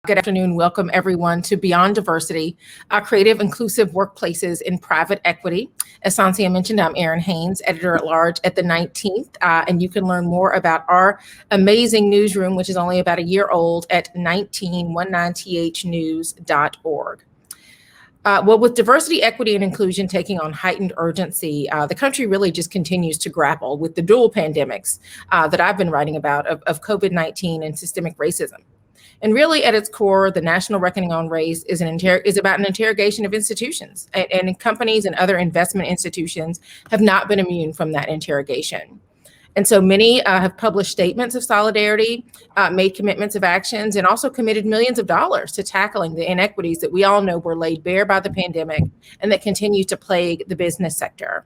Good afternoon. Welcome everyone to Beyond Diversity, Creative Inclusive Workplaces in Private Equity. As Sansia mentioned, I'm Erin Haynes, Editor-at-Large at the 19th, and you can learn more about our amazing newsroom, which is only about a year old, at 1919thnews.org. Well, with diversity, equity, and inclusion taking on heightened urgency, the country really just continues to grapple with the dual pandemics that I've been writing about of COVID-19 and systemic racism. And really, at its core, the National Reckoning on Race is about an interrogation of institutions, and companies and other investment institutions have not been immune from that interrogation. And so many have published statements of solidarity, made commitments of actions, and also committed millions of dollars to tackling the inequities that we all know were laid bare by the pandemic and that continue to plague the business sector.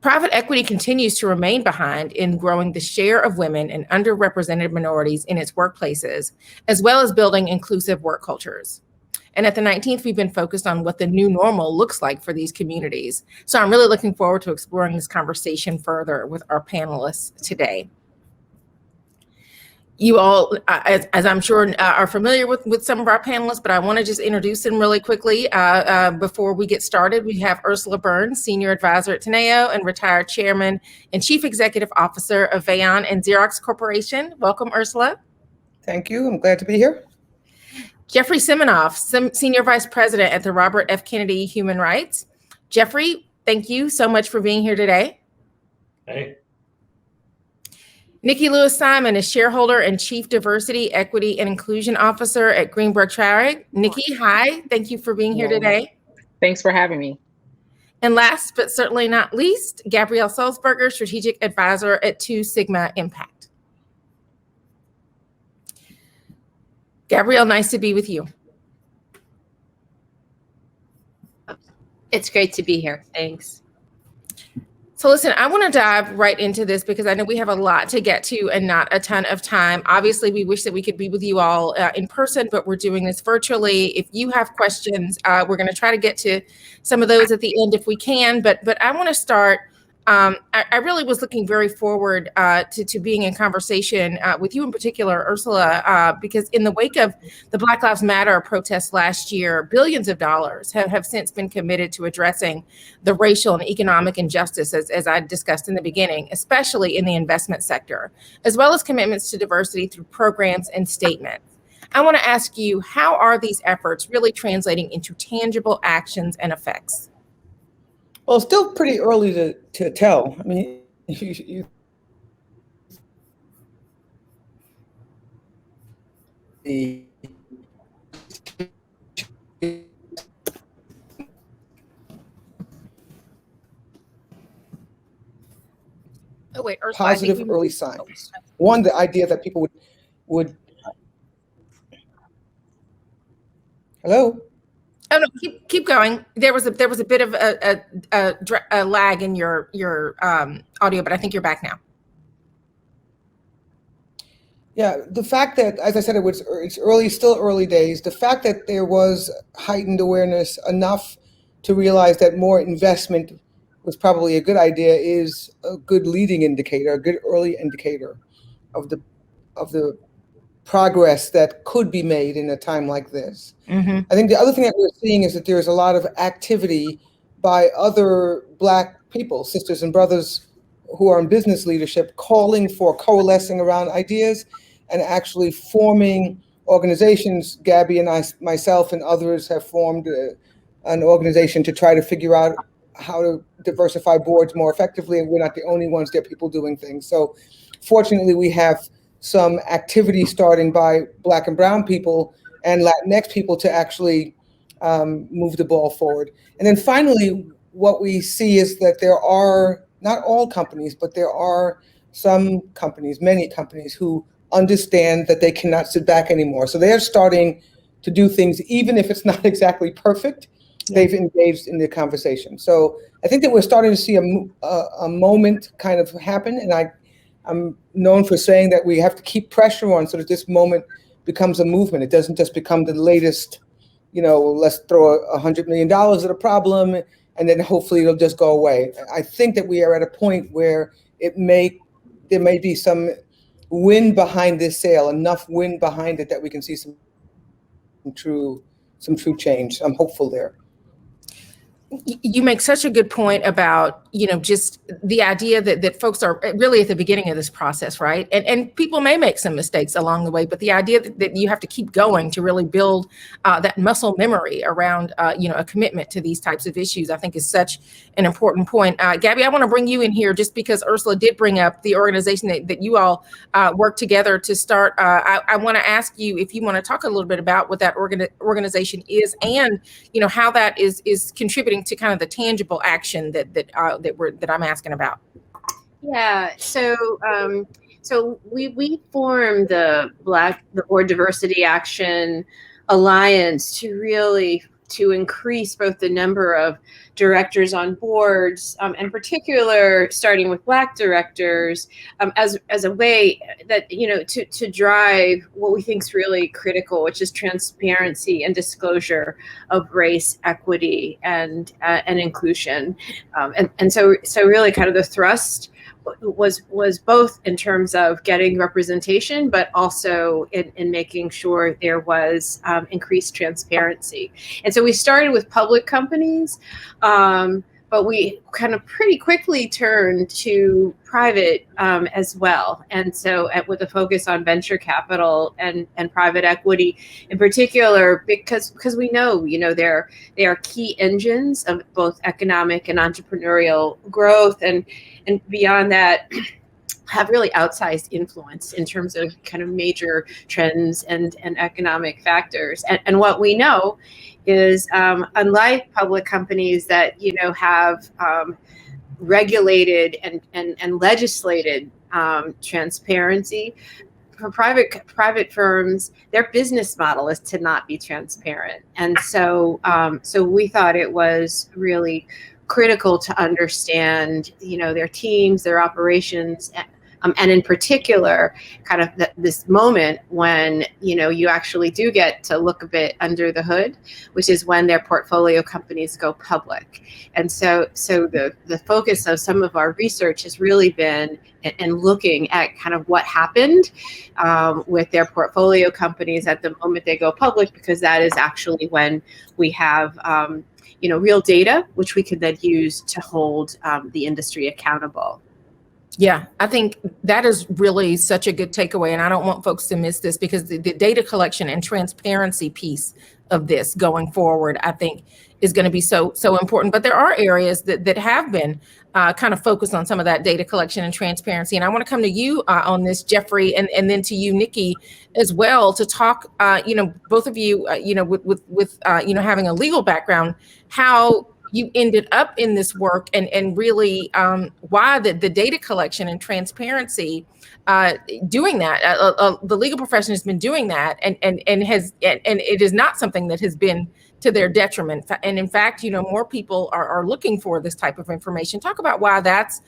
Private equity continues to remain behind in growing the share of women and underrepresented minorities in its workplaces, as well as building inclusive work cultures. And at the 19th, we've been focused on what the new normal looks like for these communities. So I'm really looking forward to exploring this conversation further with our panelists today. You all, as I'm sure, are familiar with some of our panelists, but I want to just introduce them really quickly before we get started. We have Ursula Burns, Senior Advisor at Teneo and retired Chairman and Chief Executive Officer of Vayon and Xerox Corporation. Welcome, Ursula. Thank you. I'm glad to be here. Jeffrey Siminoff, Senior Vice President at the Robert F. Kennedy Human Rights. Jeffrey, thank you so much for being here today. Hey. Nikki Lewis-Simon is shareholder and Chief Diversity, Equity, and Inclusion Officer at Greenberg Traurig. Nikki, hi. Thank you for being here today. Thanks for having me. And last but certainly not least, Gabrielle Sulzberger, Strategic Advisor at 2 Sigma Impact. Gabrielle, nice to be with you. It's great to be here. Thanks. So listen, I want to dive right into this because I know we have a lot to get to and not a ton of time. Obviously, we wish that we could be with you all in person, but we're doing this virtually. If you have questions, we're going to try to get to some of those at the end if we can. But I want to start. I really was looking very forward to being in conversation with you in particular, Ursula, because in the wake of the Black Lives Matter protests last year, billions of dollars have since been committed to addressing the racial and economic injustice, as I discussed in the beginning, especially in the investment sector, as well as commitments to diversity through programs and statements. I want to ask you, how are these efforts really translating into tangible actions and effects? Well, it's still pretty early to tell. I mean, positive early signs. One, the idea that people would hello? Oh no, keep going. There was a bit of a lag in your audio, but I think you're back now. Yeah, the fact that, as I said, it's early, still early days. The fact that there was heightened awareness enough to realize that more investment was probably a good idea is a good leading indicator, a good early indicator of the progress that could be made in a time like this. Mm-hmm. I think the other thing that we're seeing is that there's a lot of activity by other Black people, sisters and brothers who are in business leadership, calling for coalescing around ideas and actually forming organizations. Gabby and myself and others have formed an organization to try to figure out how to diversify boards more effectively, and we're not the only ones. There are people doing things. So fortunately, we have some activity starting by Black and brown people and Latinx people to actually move the ball forward. And then finally, what we see is that there are, not all companies, but there are some companies, many companies, who understand that they cannot sit back anymore. So they're starting to do things, even if it's not exactly perfect. They've engaged in the conversation. So I think that we're starting to see a moment kind of happen, and I'm known for saying that we have to keep pressure on so that this moment becomes a movement. It doesn't just become the latest, let's throw $100 million at a problem and then hopefully it'll just go away. I think that we are at a point where there may be some wind behind this sail, enough wind behind it that we can see some some true change. I'm hopeful there. You make such a good point about, just the idea that folks are really at the beginning of this process, right? And people may make some mistakes along the way, but the idea that you have to keep going to really build that muscle memory around, a commitment to these types of issues, I think is such an important point. Gabby, I want to bring you in here just because Ursula did bring up the organization that you all work together to start. I want to ask you if you want to talk a little bit about what that organization is and, how that is contributing to kind of the tangible action that I'm asking about. Yeah. So we formed the Board Diversity Action Alliance to increase both the number of directors on boards, in particular, starting with Black directors, as a way that, to drive what we think is really critical, which is transparency and disclosure of race, equity, and inclusion. And so really kind of the thrust was both in terms of getting representation, but also in making sure there was increased transparency. And so we started with public companies, but we kind of pretty quickly turned to private as well. And so with a focus on venture capital and private equity in particular, because we know, they are key engines of both economic and entrepreneurial growth, and beyond that, have really outsized influence in terms of kind of major trends and economic factors. And what we know is, unlike public companies that, have regulated and legislated transparency, for private firms, their business model is to not be transparent. And so we thought it was really critical to understand, their teams, their operations, and in particular, kind of this moment when, you actually do get to look a bit under the hood, which is when their portfolio companies go public. And so the focus of some of our research has really been in looking at kind of what happened with their portfolio companies at the moment they go public, because that is actually when we have real data, which we can then use to hold the industry accountable. Yeah, I think that is really such a good takeaway. And I don't want folks to miss this, because the data collection and transparency piece of this going forward, I think, is going to be so important. But there are areas that have been kind of focused on some of that data collection and transparency. And I want to come to you on this, Jeffrey, and then to you, Nikki, as well, to talk, both of you, with having a legal background, how you ended up in this work, and really why the data collection and transparency, doing that. The legal profession has been doing that, and it is not something that has been to their detriment. And in fact, more people are looking for this type of information. Talk about why that's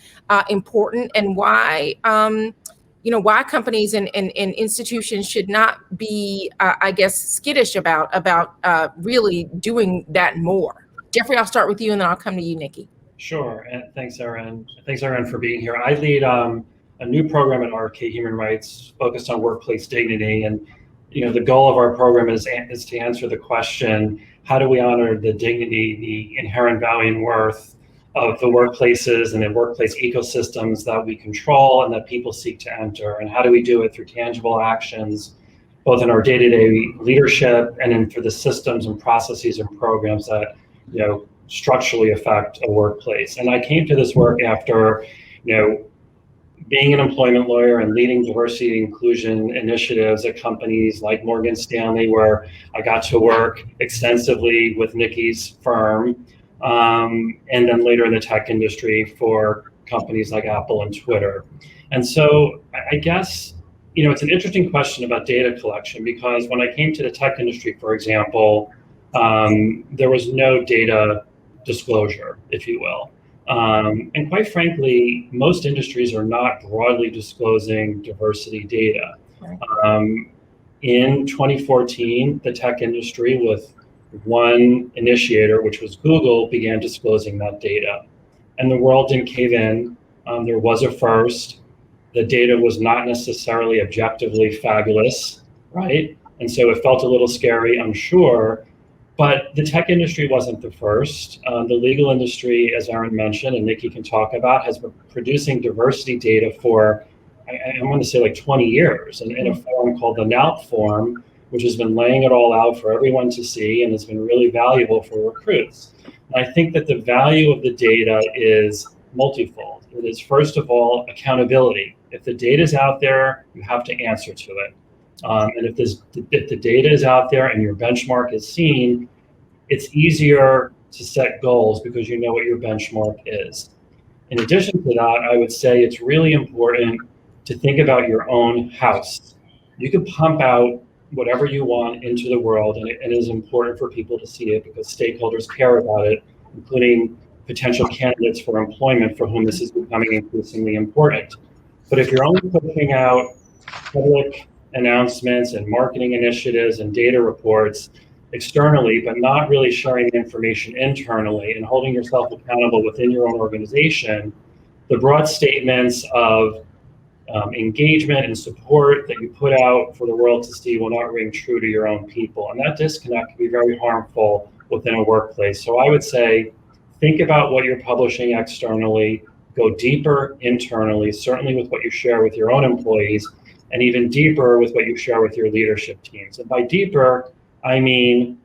important, and why why companies and institutions should not be, skittish about really doing that more. Jeffrey, I'll start with you, and then I'll come to you, Nikki. Sure, and thanks, Erin. Thanks, Erin, for being here. I lead a new program at RK Human Rights focused on workplace dignity, and the goal of our program is to answer the question: how do we honor the dignity, the inherent value and worth of the workplaces and the workplace ecosystems that we control and that people seek to enter, and how do we do it through tangible actions, both in our day-to-day leadership and in through the systems and processes and programs that structurally affect a workplace. And I came to this work after, being an employment lawyer and leading diversity and inclusion initiatives at companies like Morgan Stanley, where I got to work extensively with Nikki's firm, and then later in the tech industry for companies like Apple and Twitter. And so I guess, it's an interesting question about data collection, because when I came to the tech industry, for example, there was no data disclosure, if you will. And quite frankly, most industries are not broadly disclosing diversity data. Right. In 2014, the tech industry, with one initiator, which was Google, began disclosing that data. And the world didn't cave in. There was a first. The data was not necessarily objectively fabulous, right? And so it felt a little scary, I'm sure. But the tech industry wasn't the first. The legal industry, as Aaron mentioned, and Nikki can talk about, has been producing diversity data for, I want to say like 20 years in a form called the NOUT form, which has been laying it all out for everyone to see and has been really valuable for recruits. And I think that the value of the data is multifold. It is, first of all, accountability. If the data is out there, you have to answer to it. And if the data is out there and your benchmark is seen, it's easier to set goals because you know what your benchmark is. In addition to that, I would say it's really important to think about your own house. You can pump out whatever you want into the world, and it is important for people to see it because stakeholders care about it, including potential candidates for employment for whom this is becoming increasingly important. But if you're only pushing out public announcements and marketing initiatives and data reports externally, but not really sharing the information internally and holding yourself accountable within your own organization, the broad statements of engagement and support that you put out for the world to see will not ring true to your own people. And that disconnect can be very harmful within a workplace. So I would say, think about what you're publishing externally, go deeper internally, certainly with what you share with your own employees, and even deeper with what you share with your leadership teams. And by deeper, I mean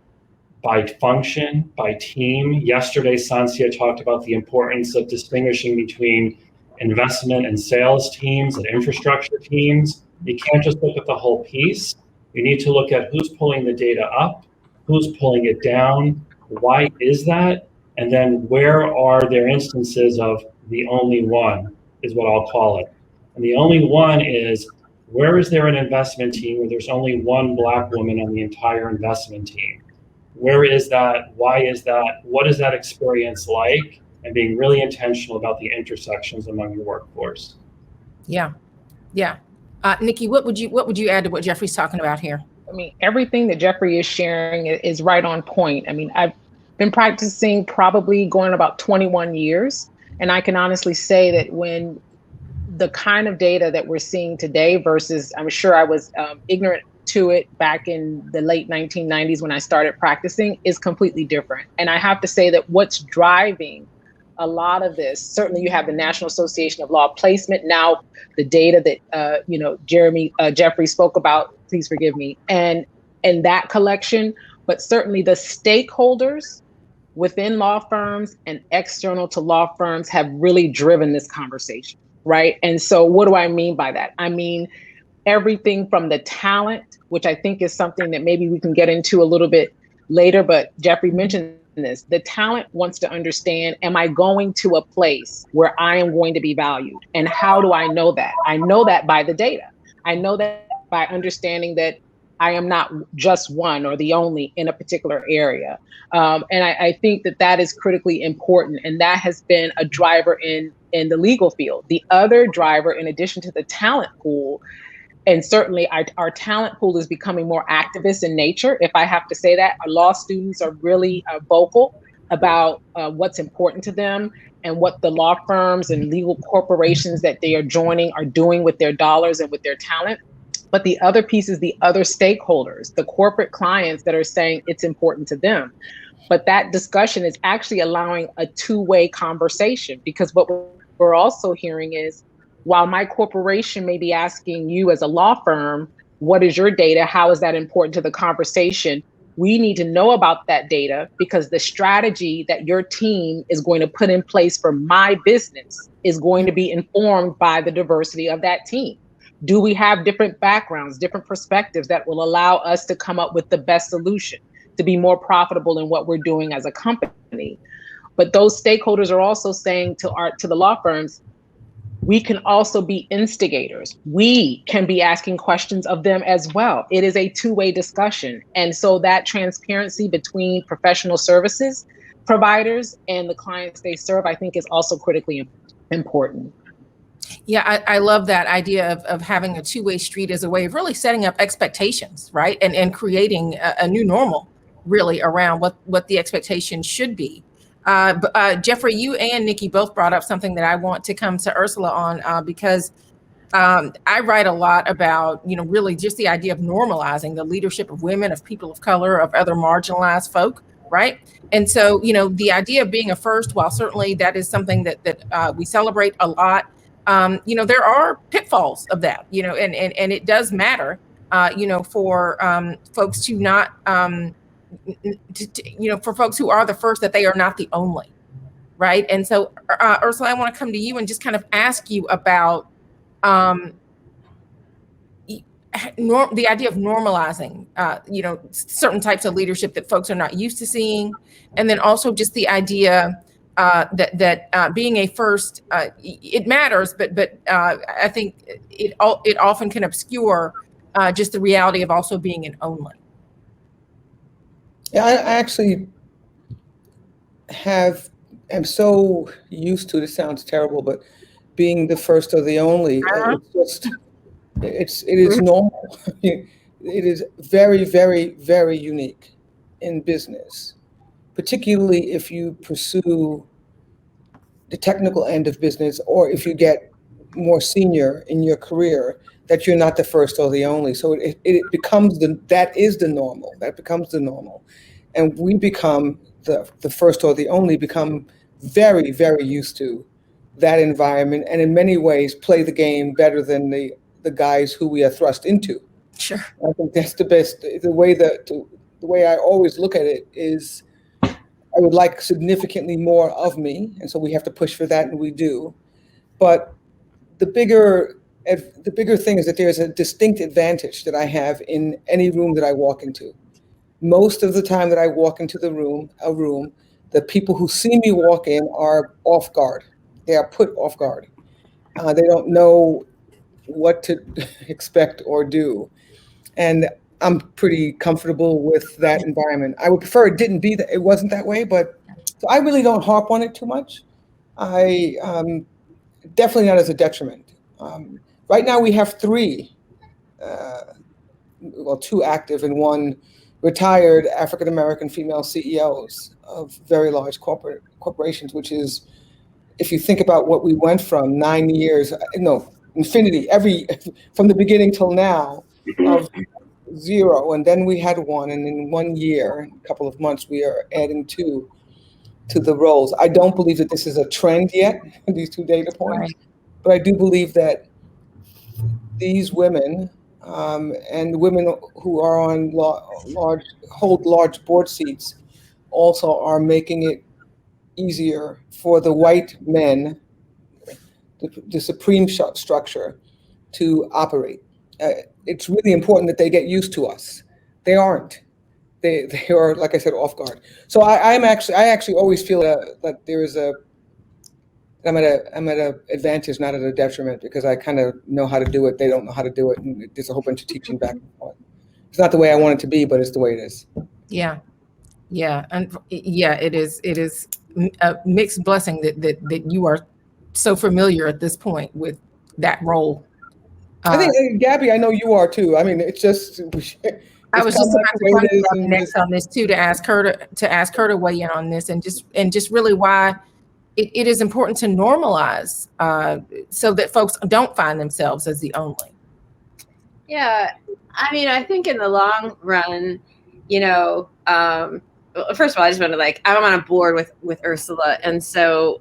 by function, by team. Yesterday, Sansia talked about the importance of distinguishing between investment and sales teams and infrastructure teams. You can't just look at the whole piece. You need to look at who's pulling the data up, who's pulling it down, why is that, and then where are there instances of the only one, is what I'll call it. And the only one is, where is there an investment team where there's only one Black woman on the entire investment team? Where is that? Why is that? What is that experience like? And being really intentional about the intersections among your workforce. Yeah. Nikki, what would you add to what Jeffrey's talking about here? I mean, everything that Jeffrey is sharing is right on point. I mean, I've been practicing probably going about 21 years. And I can honestly say that when the kind of data that we're seeing today versus, I'm sure I was ignorant to it back in the late 1990s when I started practicing, is completely different. And I have to say that what's driving a lot of this, certainly you have the National Association of Law Placement, now the data that Jeffrey spoke about, please forgive me, and that collection, but certainly the stakeholders within law firms and external to law firms have really driven this conversation, right? And so what do I mean by that? I mean, everything from the talent, which I think is something that maybe we can get into a little bit later, but Jeffrey mentioned this. The talent wants to understand, am I going to a place where I am going to be valued? And how do I know that? I know that by the data. I know that by understanding that I am not just one or the only in a particular area. And I think that is critically important. And that has been a driver in the legal field. The other driver, in addition to the talent pool, and certainly our talent pool is becoming more activist in nature. If I have to say that, our law students are really vocal about what's important to them and what the law firms and legal corporations that they are joining are doing with their dollars and with their talent. But the other piece is the other stakeholders, the corporate clients that are saying it's important to them. But that discussion is actually allowing a two-way conversation, because what we're also hearing is, while my corporation may be asking you as a law firm, what is your data? How is that important to the conversation? We need to know about that data, because the strategy that your team is going to put in place for my business is going to be informed by the diversity of that team. Do we have different backgrounds, different perspectives that will allow us to come up with the best solution to be more profitable in what we're doing as a company? But those stakeholders are also saying to the law firms, we can also be instigators. We can be asking questions of them as well. It is a two-way discussion. And so that transparency between professional services providers and the clients they serve, I think, is also critically important. Yeah, I love that idea of having a two-way street as a way of really setting up expectations, right? And creating a new normal, really, around what the expectation should be. Jeffrey, you and Nikki both brought up something that I want to come to Ursula on, because I write a lot about, really just the idea of normalizing the leadership of women, of people of color, of other marginalized folk, right? And so, the idea of being a first, while certainly that is something that we celebrate a lot, there are pitfalls of that, and it does matter, for folks to not, for folks who are the first, that they are not the only, right? And so, Ursula, I want to come to you and just kind of ask you about the idea of normalizing, certain types of leadership that folks are not used to seeing, and then also just the idea that being a first, it matters, but I think it often can obscure just the reality of also being an only. Yeah, I actually am so used to, this sounds terrible, but being the first or the only, it's just, it is normal. It is very, very, very unique in business, particularly if you pursue the technical end of business, or if you get more senior in your career, that you're not the first or the only. So it becomes that is the normal. That becomes the normal, and we become the first or the only. Become very, very used to that environment, and in many ways play the game better than the guys who we are thrust into. Sure. I think that's the best. The way I always look at it is, I would like significantly more of me, and so we have to push for that, and we do. But the bigger thing is that there's a distinct advantage that I have in any room that I walk into. Most of the time that I walk into a room, the people who see me walk in are off guard. They are put off guard. They don't know what to expect or do. And I'm pretty comfortable with that environment. I would prefer it wasn't that way, but so I really don't harp on it too much. I definitely not as a detriment. Right now we have three, two active and one retired African-American female CEOs of very large corporations, which is, if you think about what we went from 9 years, infinity, from the beginning till now, of zero, and then we had one, and in 1 year, a couple of months, we are adding two to the roles. I don't believe that this is a trend yet, these two data points, right. But I do believe that these women and women who are on hold large board seats also are making it easier for the white men, the supreme structure, to operate. It's really important that they get used to us. They aren't. They are, like I said, off guard. So I actually always feel that there is I'm at an advantage, not at a detriment, because I kind of know how to do it. They don't know how to do it, and there's a whole bunch of teaching back and forth. It's not the way I want it to be, but it's the way it is. Yeah, and it is a mixed blessing that you are so familiar at this point with that role. I think, Gabby, I know you are too. I mean, it's just. I was just about to come next on this too, to ask her to weigh in on this, and just really why it is important to normalize so that folks don't find themselves as the only. Yeah, I mean, I think in the long run, first of all, I just want to I'm on a board with Ursula, and so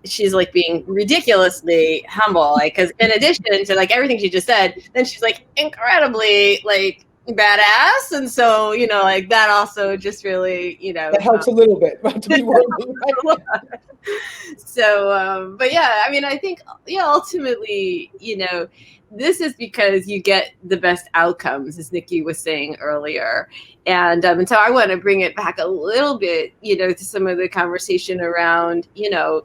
she's being ridiculously humble, because in addition to everything she just said, then she's incredibly badass, and so that also just really that helps a little bit, right, to be worthy. So but yeah, I mean, I think ultimately this is because you get the best outcomes, as Nikki was saying earlier, and so I want to bring it back a little bit to some of the conversation around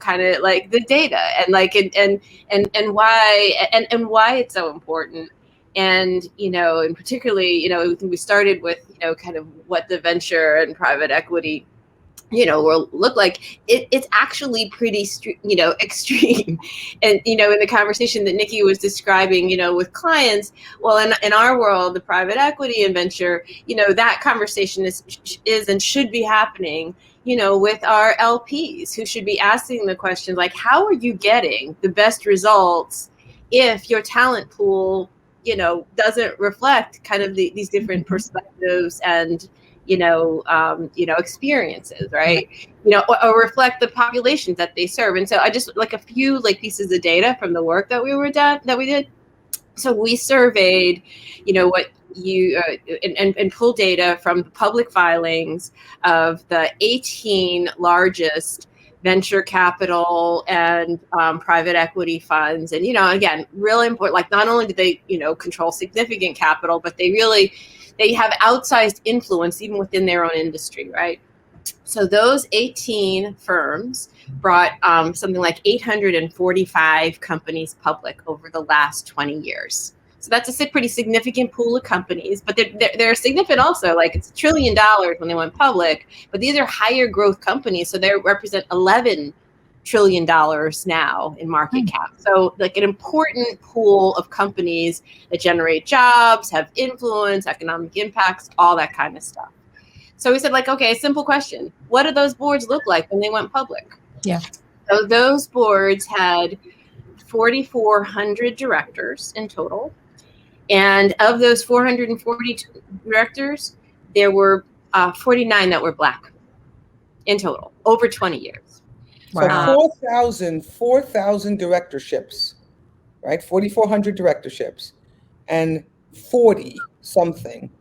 kind of the data and why it's so important. And, and particularly, we started with, kind of what the venture and private equity, will look like. It's actually pretty, extreme. And, in the conversation that Nikki was describing, with clients, well, in our world, the private equity and venture, that conversation is and should be happening, with our LPs, who should be asking the questions how are you getting the best results if your talent pool, doesn't reflect kind of these different perspectives and, experiences, right? Or reflect the populations that they serve. And so I just like a few pieces of data from the work that we did. So we surveyed, what you and pulled data from the public filings of the 18 largest venture capital and private equity funds. And, again, really important, like not only do they, control significant capital, but they have outsized influence even within their own industry, right? So those 18 firms brought something like 845 companies public over the last 20 years. So that's a pretty significant pool of companies, but they're significant also. Like it's $1 trillion when they went public, but these are higher growth companies. So they represent $11 trillion now in market cap. So like an important pool of companies that generate jobs, have influence, economic impacts, all that kind of stuff. So we said, okay, simple question. What did those boards look like when they went public? Yeah. So those boards had 4,400 directors in total. And of those 440 directors, there were 49 that were Black in total, over 20 years. Wow. So 4,000 directorships, right? 4,400 directorships and 40-something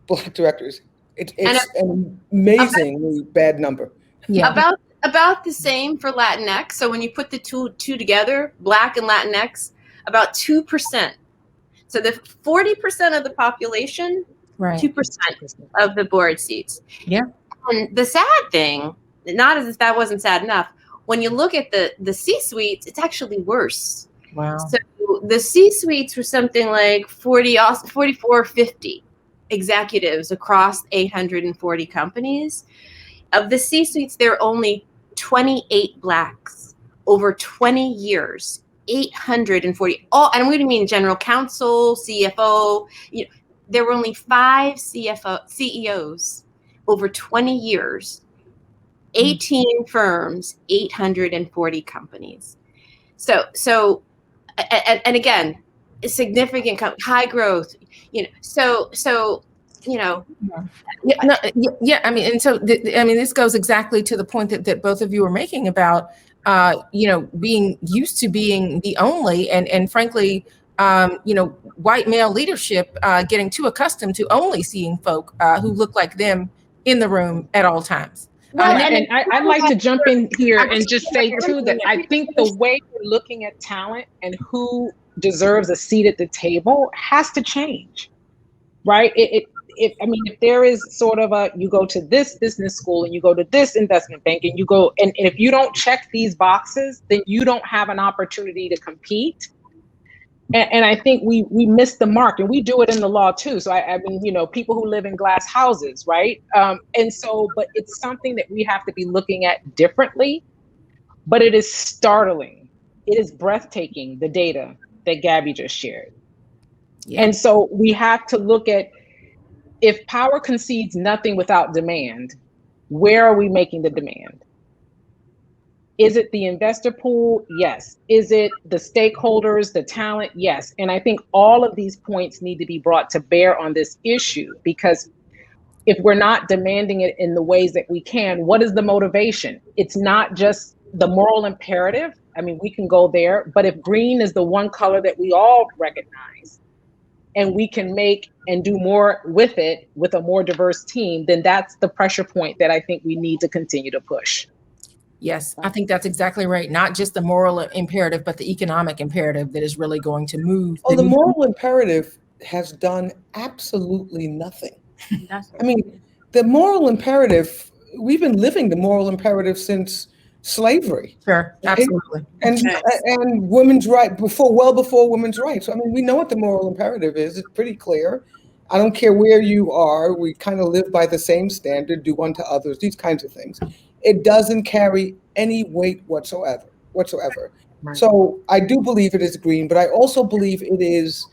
Black directors. It's an amazingly bad number. Yeah. About the same for Latinx. So when you put the two together, Black and Latinx, about 2%. So the 40% of the population, right. 2% of the board seats. Yeah. And the sad thing, not as if that wasn't sad enough, when you look at the C-suites, it's actually worse. Wow. So the C-suites were something like 44, 50 executives across 840 companies. Of the C-suites, there are only 28 Blacks over 20 years. 840. And I'm going to mean general counsel, CFO. There were only 5 CEOs over 20 years, 18 firms, 840 companies. So, and again, significant, high growth. Yeah. I mean, and so this goes exactly to the point that both of you were making about, being used to being the only, and frankly, white male leadership getting too accustomed to only seeing folk who look like them in the room at all times. Well, and I'd like to jump in here and just say too that I think the way we're looking at talent and who deserves a seat at the table has to change, right? If there is sort of you go to this business school and you go to this investment bank and you go, and if you don't check these boxes, then you don't have an opportunity to compete. And I think we miss the mark, and we do it in the law too. So I mean, people who live in glass houses, right? But it's something that we have to be looking at differently, but it is startling. It is breathtaking, the data that Gabby just shared. Yeah. And so we have to look at, if power concedes nothing without demand, where are we making the demand? Is it the investor pool? Yes. Is it the stakeholders, the talent? Yes. And I think all of these points need to be brought to bear on this issue, because if we're not demanding it in the ways that we can, what is the motivation? It's not just the moral imperative. I mean, we can go there, but if green is the one color that we all recognize, and we can make and do more with it with a more diverse team, then that's the pressure point that I think we need to continue to push. Yes, I think that's exactly right. Not just the moral imperative, but the economic imperative that is really going to move. Oh, the moral imperative has done absolutely nothing. I mean, the moral imperative, we've been living the moral imperative since slavery. Sure, absolutely. And women's rights, well before women's rights. I mean, we know what the moral imperative is. It's pretty clear. I don't care where you are. We kind of live by the same standard, do unto others, these kinds of things. It doesn't carry any weight whatsoever. Right. So I do believe it is green, but I also believe it is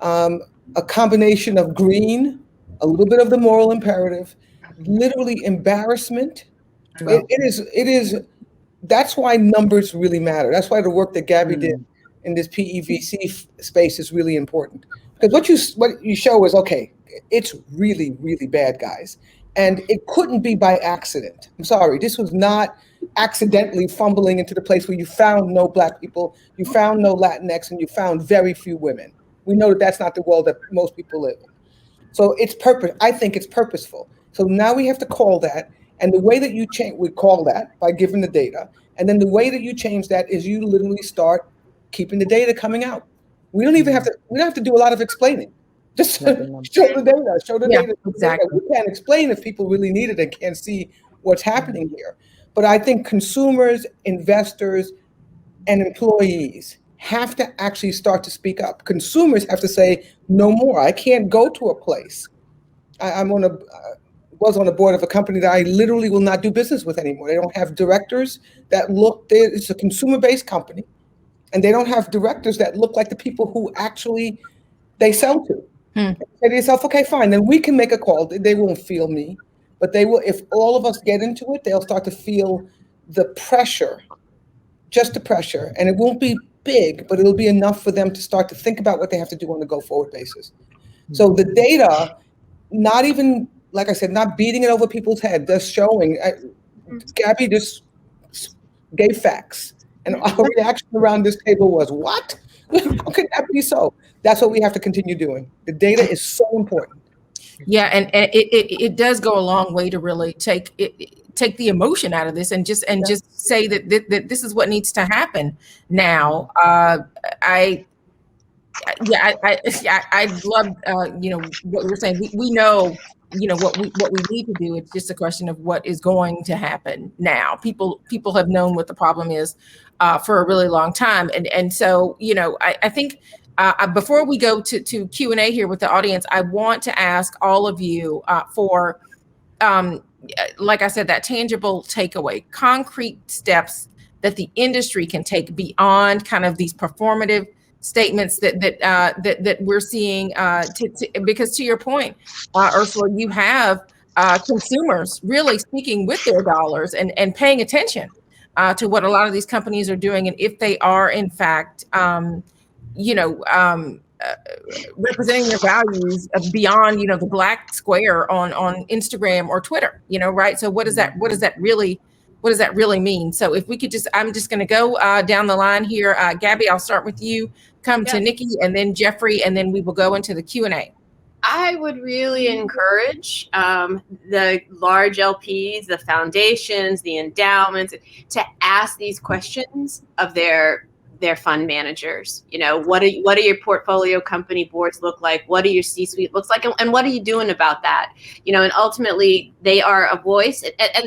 a combination of green, a little bit of the moral imperative, literally embarrassment. It is. That's why numbers really matter. That's why the work that Gabby did in this PEVC space is really important. Because what you show is, okay, it's really, really bad, guys. And it couldn't be by accident. I'm sorry, this was not accidentally fumbling into the place where you found no Black people, you found no Latinx, and you found very few women. We know that that's not the world that most people live in. So it's I think it's purposeful. So now we have to call that. And the way that you change, we call that by giving the data. And then the way that you change that is you literally start keeping the data coming out. We don't have to do a lot of explaining. Just show the data. Exactly. We can't explain if people really need it and can't see what's happening here. But I think consumers, investors, and employees have to actually start to speak up. Consumers have to say, no more. I can't go to a place. Was on the board of a company that I literally will not do business with anymore. They don't have directors that it's a consumer-based company, and they don't have directors that look like the people who actually they sell to. Say to yourself, okay, fine, then we can make a call. They won't feel me, but they will. If all of us get into it, they'll start to feel the pressure, just the pressure, and it won't be big, but it'll be enough for them to start to think about what they have to do on a go-forward basis. So the data, not even, like I said, not beating it over people's head, just showing. Gabby just gave facts, and our reaction around this table was, what? How could that be so? That's what we have to continue doing. The data is so important. Yeah, and it does go a long way to really take the emotion out of this and just say that this is what needs to happen now. I love what we're saying. We know what we need to do. It's just a question of what is going to happen now. People have known what the problem is for a really long time, and so I think. Before we go to Q&A here with the audience, I want to ask all of you for, like I said, that tangible takeaway, concrete steps that the industry can take beyond kind of these performative statements that we're seeing. Because to your point, Ursula, you have consumers really speaking with their dollars and paying attention to what a lot of these companies are doing, and if they are in fact representing their values beyond, the black square on Instagram or Twitter, right? So what does that really mean? So if we could I'm just going to go down the line here. Gabby, I'll start with you, to Nikki, and then Jeffrey, and then we will go into the Q&A. I would really encourage the large LPs, the foundations, the endowments to ask these questions of their fund managers. What do your portfolio company boards look like? What do your C-suite looks like? And what are you doing about that? And ultimately they are a voice.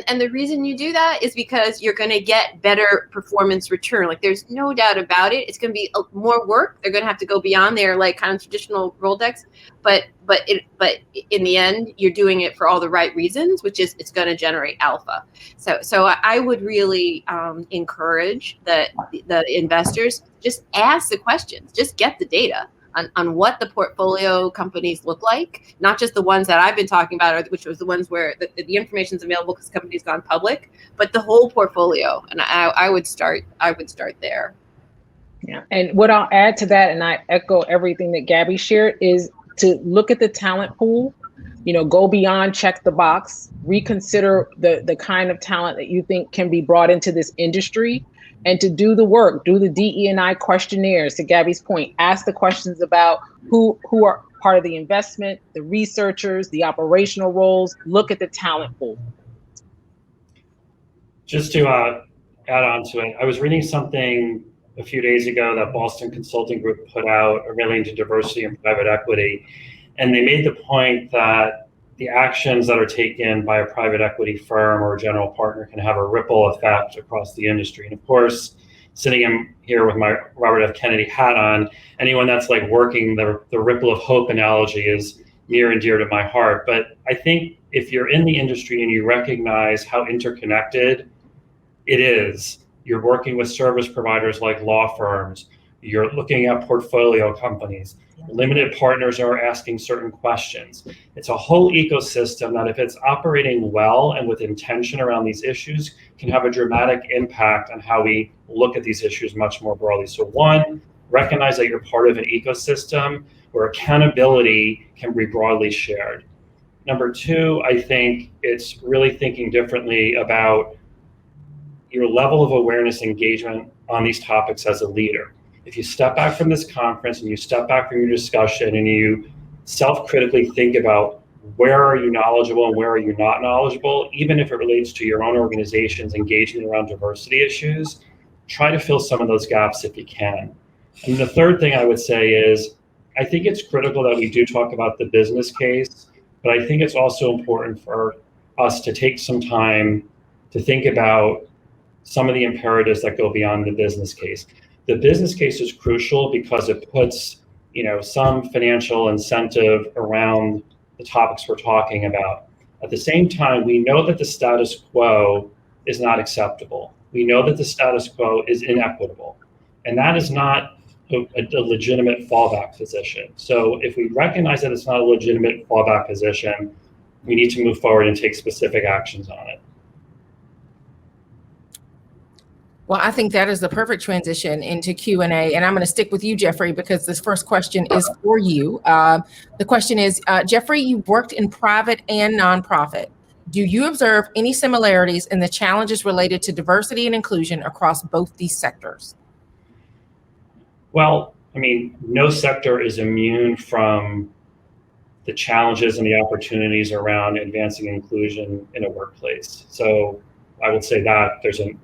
And the reason you do that is because you're going to get better performance return. Like, there's no doubt about it. It's going to be more work. They're going to have to go beyond their kind of traditional Rolodex. But in the end, you're doing it for all the right reasons, which is it's going to generate alpha. So I would really encourage the investors, just ask the questions, just get the data on what the portfolio companies look like, not just the ones that I've been talking about, which was the ones where the information is available because the company's gone public, but the whole portfolio. And I would start there. Yeah, and what I'll add to that, and I echo everything that Gabby shared, is to look at the talent pool, go beyond check the box, reconsider the kind of talent that you think can be brought into this industry, and to do the work, do the DE&I questionnaires. To Gabby's point, ask the questions about who are part of the investment, the researchers, the operational roles, look at the talent pool. Just to add on to it, I was reading something a few days ago that Boston Consulting Group put out relating to diversity and private equity. And they made the point that the actions that are taken by a private equity firm or a general partner can have a ripple effect across the industry. And of course, sitting in here with my Robert F. Kennedy hat on, anyone that's working the ripple of hope analogy is near and dear to my heart. But I think if you're in the industry and you recognize how interconnected it is, you're working with service providers like law firms, you're looking at portfolio companies, limited partners are asking certain questions. It's a whole ecosystem that, if it's operating well and with intention around these issues, can have a dramatic impact on how we look at these issues much more broadly. So one, recognize that you're part of an ecosystem where accountability can be broadly shared. Number two, I think it's really thinking differently about your level of awareness and engagement on these topics as a leader. If you step back from this conference and you step back from your discussion and you self-critically think about where are you knowledgeable and where are you not knowledgeable, even if it relates to your own organization's engagement around diversity issues, try to fill some of those gaps if you can. And the third thing I would say is, I think it's critical that we do talk about the business case, but I think it's also important for us to take some time to think about some of the imperatives that go beyond the business case. The business case is crucial because it puts, some financial incentive around the topics we're talking about. At the same time, we know that the status quo is not acceptable. We know that the status quo is inequitable, and that is not a legitimate fallback position. So if we recognize that it's not a legitimate fallback position, we need to move forward and take specific actions on it. Well, I think that is the perfect transition into Q&A, and I'm going to stick with you, Jeffrey, because this first question is for you. The question is, Jeffrey, you've worked in private and nonprofit. Do you observe any similarities in the challenges related to diversity and inclusion across both these sectors? Well, no sector is immune from the challenges and the opportunities around advancing inclusion in a workplace. So I would say that there's an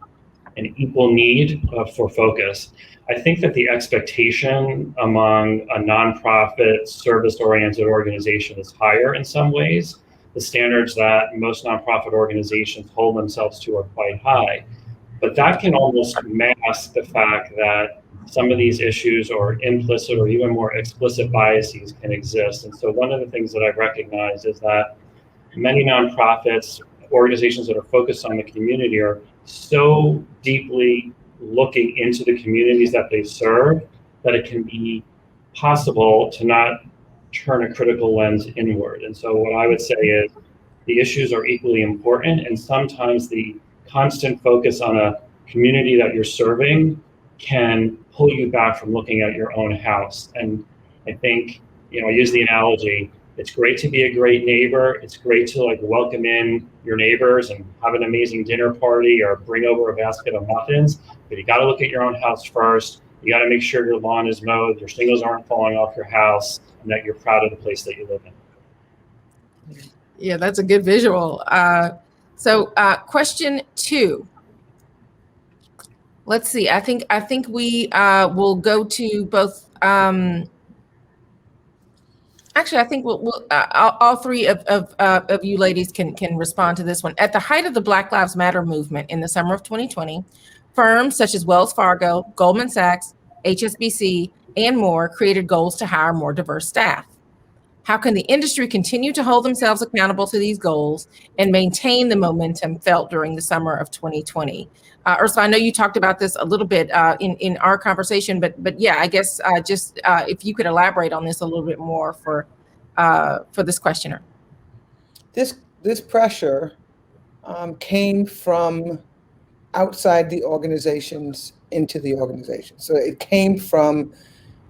equal need for focus. I think that the expectation among a nonprofit, service-oriented organization is higher in some ways. The standards that most nonprofit organizations hold themselves to are quite high. But that can almost mask the fact that some of these issues or implicit or even more explicit biases can exist. And so one of the things that I've recognized is that many nonprofits, organizations that are focused on the community, are so deeply looking into the communities that they serve that it can be possible to not turn a critical lens inward. And so what I would say is the issues are equally important, and sometimes the constant focus on a community that you're serving can pull you back from looking at your own house. And I think, I use the analogy, it's great to be a great neighbor. It's great to welcome in your neighbors and have an amazing dinner party or bring over a basket of muffins. But you got to look at your own house first. You got to make sure your lawn is mowed, your shingles aren't falling off your house, and that you're proud of the place that you live in. Yeah, that's a good visual. So question 2. Let's see. I think we will go to both. Actually, I think we'll all three of you ladies can respond to this one. At the height of the Black Lives Matter movement in the summer of 2020, firms such as Wells Fargo, Goldman Sachs, HSBC, and more created goals to hire more diverse staff. How can the industry continue to hold themselves accountable to these goals and maintain the momentum felt during the summer of 2020? Ursula, I know you talked about this a little bit in our conversation, but yeah, I guess just if you could elaborate on this a little bit more for this questioner. This pressure came from outside the organizations into the organization. So it came from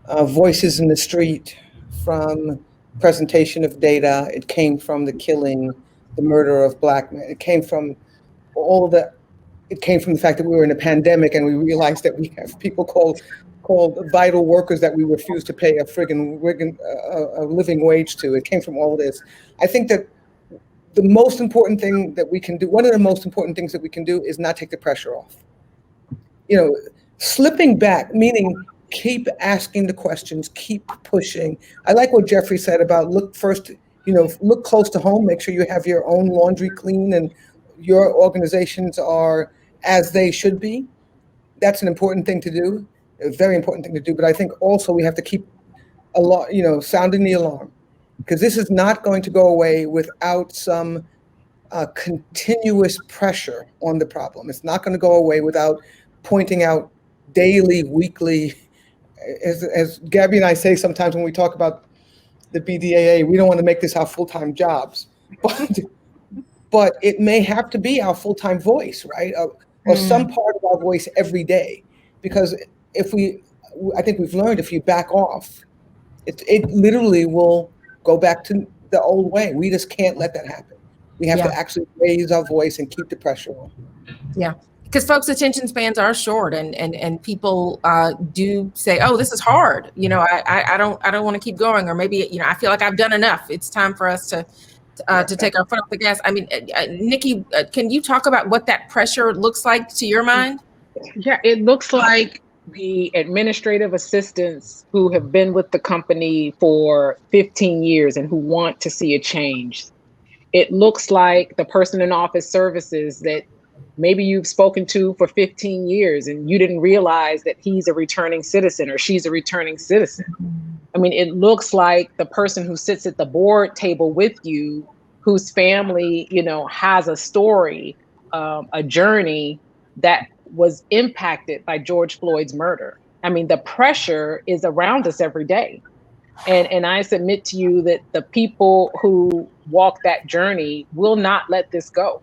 voices in the street, from presentation of data. It came from the killing, the murder of Black men. It came from It came from the fact that we were in a pandemic and we realized that we have people called vital workers that we refuse to pay a living wage to. It came from all of this. I think that the most important thing that we can do, one of the most important things that we can do, is not take the pressure off. Slipping back, meaning keep asking the questions, keep pushing. I like what Jeffrey said about look close to home, make sure you have your own laundry clean and your organizations are as they should be. That's an important thing to do, a very important thing to do. But I think also we have to keep sounding the alarm, because this is not going to go away without some continuous pressure on the problem. It's not going to go away without pointing out daily, weekly, as Gabby and I say sometimes when we talk about the BDAA, we don't want to make this our full-time jobs, but it may have to be our full-time voice, right? Or some part of our voice every day. Because if we I think we've learned if you back off, it literally will go back to the old way. We just can't let that happen. We have to actually raise our voice and keep the pressure on. Yeah. Because folks' attention spans are short, and people do say, "Oh, this is hard. You know, I don't want to keep going," or maybe, you know, I feel like I've done enough. It's time for us to take our foot off the gas. I mean, Nikki, can you talk about what that pressure looks like to your mind? Yeah, it looks like the administrative assistants who have been with the company for 15 years and who want to see a change. It looks like the person in office services that maybe you've spoken to for 15 years and you didn't realize that he's a returning citizen or she's a returning citizen. I mean, it looks like the person who sits at the board table with you, whose family, you know, has a story, a journey that was impacted by George Floyd's murder. I mean, the pressure is around us every day. And I submit to you that the people who walk that journey will not let this go.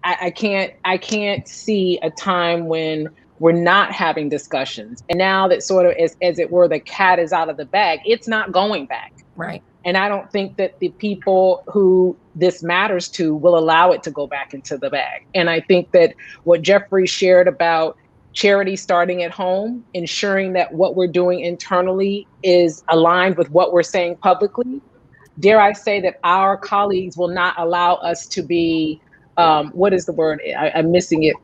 I can't see a time when we're not having discussions. And now that sort of as it were, the cat is out of the bag, it's not going back. Right. And I don't think that the people who this matters to will allow it to go back into the bag. And I think that what Jeffrey shared about charity starting at home, ensuring that what we're doing internally is aligned with what we're saying publicly. Dare I say that our colleagues will not allow us to be, what is the word? I'm missing it.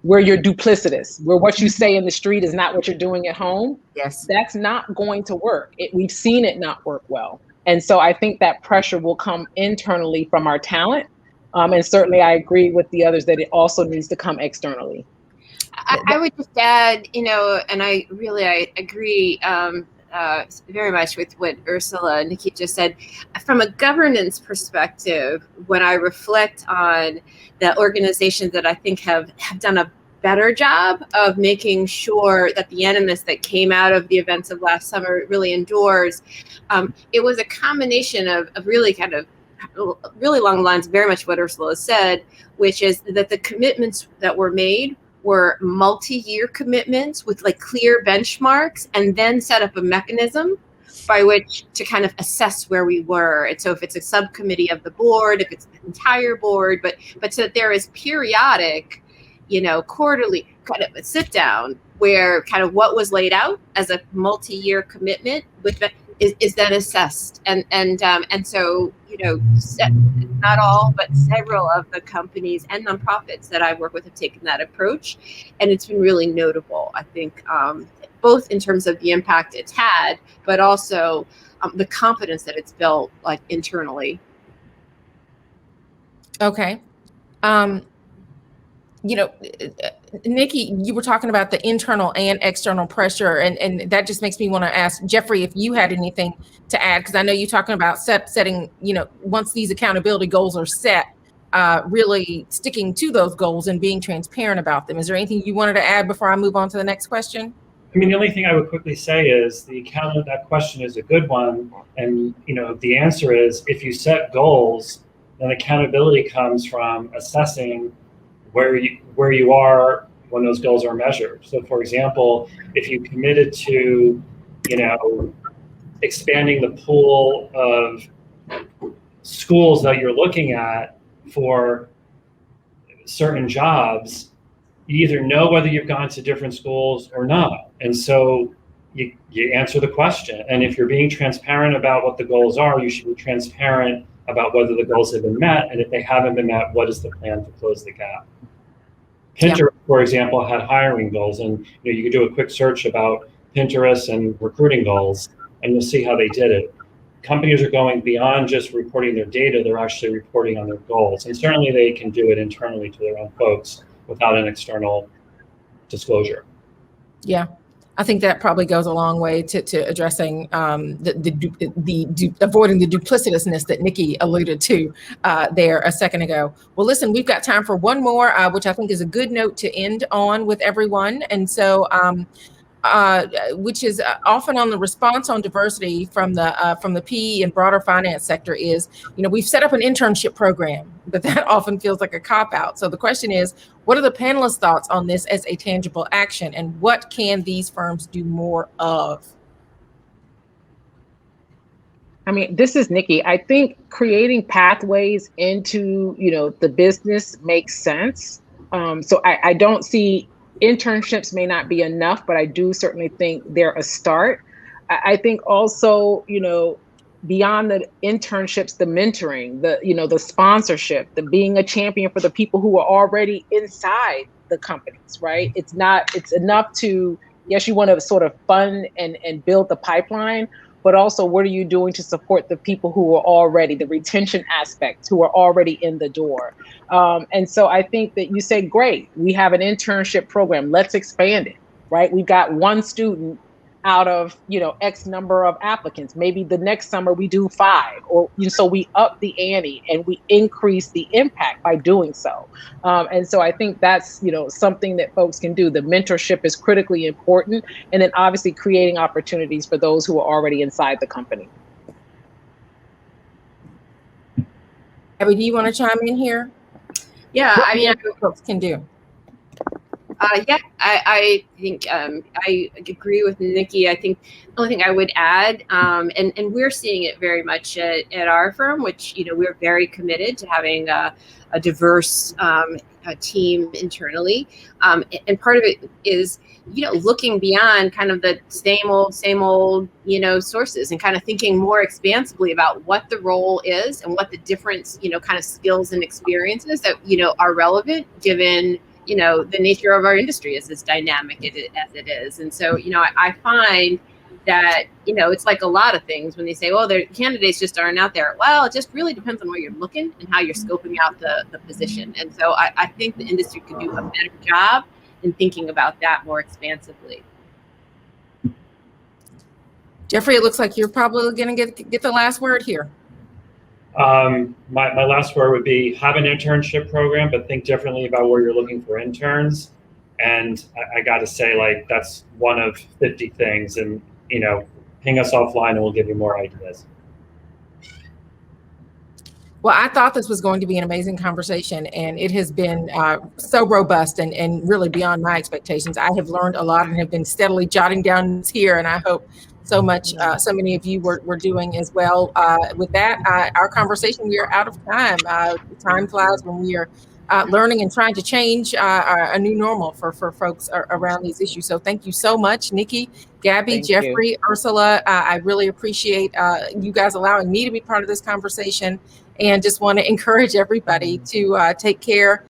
Where you're duplicitous, where what you say in the street is not what you're doing at home. Yes. That's not going to work. We've seen it not work well. And so I think that pressure will come internally from our talent. And certainly I agree with the others that it also needs to come externally. I would just add, you know, and I agree very much with what Ursula and Nikki just said. From a governance perspective, when I reflect on the organizations that I think have done a better job of making sure that the animus that came out of the events of last summer really endures, it was a combination of really kind of really along the lines, very much what Ursula said, which is that the commitments that were made were multi-year commitments with like clear benchmarks, and then set up a mechanism by which to kind of assess where we were. And so if it's a subcommittee of the board, if it's the entire board, but so that there is periodic, you know, quarterly kind of a sit down where kind of what was laid out as a multi-year commitment with is then assessed. And so, you know, not all, but several of the companies and nonprofits that I work with have taken that approach. And it's been really notable, I think, both in terms of the impact it's had, but also the confidence that it's built like internally. Okay. You know, Nikki, you were talking about the internal and external pressure, and that just makes me want to ask Jeffrey if you had anything to add, because I know you're talking about setting, you know, once these accountability goals are set, really sticking to those goals and being transparent about them. Is there anything you wanted to add before I move on to the next question? I mean, the only thing I would quickly say is that question is a good one. And, you know, the answer is if you set goals, then accountability comes from assessing where you are when those goals are measured. So for example, if you committed to, you know, expanding the pool of schools that you're looking at for certain jobs, you either know whether you've gone to different schools or not. And so you answer the question. And if you're being transparent about what the goals are, you should be transparent about whether the goals have been met. And if they haven't been met, what is the plan to close the gap? Pinterest, for example, had hiring goals, and you know, you could do a quick search about Pinterest and recruiting goals, and you'll see how they did it. Companies are going beyond just reporting their data; they're actually reporting on their goals, and certainly they can do it internally to their own folks without an external disclosure. Yeah, I think that probably goes a long way to addressing avoiding the duplicitousness that Nikki alluded to there a second ago. Well, listen, we've got time for one more, which I think is a good note to end on with everyone. And so which is often on the response on diversity from the PE and broader finance sector is, we've set up an internship program, but that often feels like a cop-out. So the question is, what are the panelists' thoughts on this as a tangible action, and what can these firms do more of? I mean, this is Nikki. I think creating pathways into, the business makes sense. So I don't see internships may not be enough, but I do certainly think they're a start. I think also, beyond the internships, the mentoring, the sponsorship, the being a champion for the people who are already inside the companies, right? It's enough to, yes, you want to sort of fund and build the pipeline, but also what are you doing to support the people who are already, the retention aspects, who are already in the door? And so I think that you say, great, we have an internship program, let's expand it, right? We've got one student out of, X number of applicants. Maybe the next summer we do 5, or so we up the ante and we increase the impact by doing so. And so I think that's, something that folks can do. The mentorship is critically important. And then obviously creating opportunities for those who are already inside the company. Abby, do you want to chime in here? Yeah, I mean, what folks can do. I think I agree with Nikki. I think the only thing I would add, and we're seeing it very much at our firm, which, we're very committed to having a diverse team internally. And part of it is, looking beyond kind of the same old, sources, and kind of thinking more expansively about what the role is and what the different, kind of skills and experiences that, are relevant given the nature of our industry is as dynamic as it is. And so, I find that, it's like a lot of things when they say, well, their candidates just aren't out there. Well, it just really depends on where you're looking and how you're scoping out the position. And so I think the industry could do a better job in thinking about that more expansively. Jeffrey, it looks like you're probably going to get the last word here. My last word would be have an internship program, but think differently about where you're looking for interns. And I got to say, that's one of 50 things. And, ping us offline and we'll give you more ideas. Well, I thought this was going to be an amazing conversation, and it has been so robust and really beyond my expectations. I have learned a lot and have been steadily jotting down notes here, and I hope so many of you were doing as well. With that, our conversation, we are out of time. Time flies when we are learning and trying to change a new normal for folks around these issues. So thank you so much, Nikki, Gabby, Jeffrey, Ursula. I really appreciate you guys allowing me to be part of this conversation, and just want to encourage everybody to take care